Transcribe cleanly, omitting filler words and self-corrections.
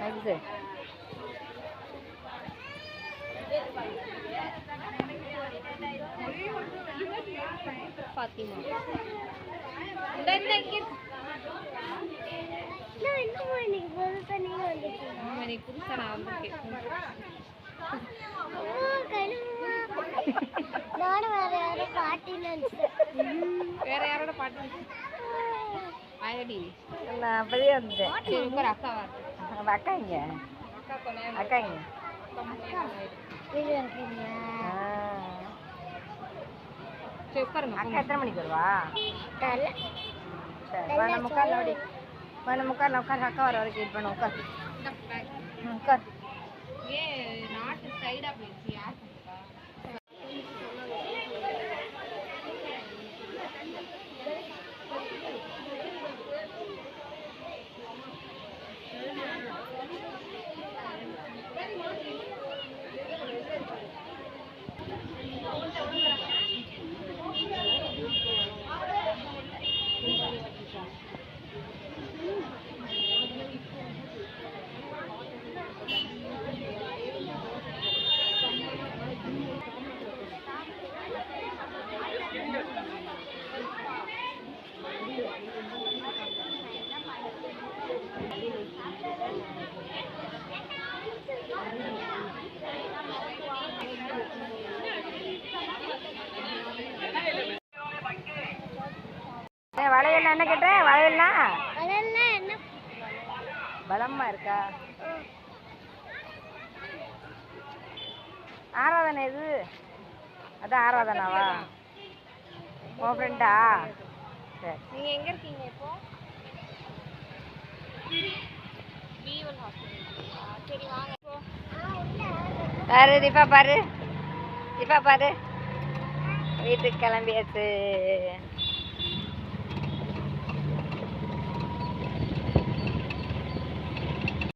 இது பாத்திமா புதுசா நான் வந்திருக்கேன். வேற யாரோட பாட்டு ஆயடி நான் அப்பவே வந்துட்டேன். சரி உங்க அக்கா வர அக்கா இங்க அக்கா இங்க சரி உட்காருங்க. அக்கா எத்தனை மணிக்கு வருவா? சரி வேணாம் முக்கால் ஓடி வேணாம் முக்கால் உட்காரு. அக்கா வர வரைக்கும் வெயிட் பண்ண உட்கார் உட்கார். ஏன் நாட்டு சைடா போயிடுச்சு யார் வளையல்லாம் என்ன கேட்டேன்? வளையல்லாம் என்ன பலமா இருக்கா? ஆராதனை இது அதான் ஆராதனாவா? உன் ஃப்ரெண்டா? சரி நீங்கள் எங்கே இருக்கீங்க இப்போ? சரி வாங்க பாரு தீபா பாரு தீபா பாரு வீட்டுக்கு கிளம்பியாச்சு.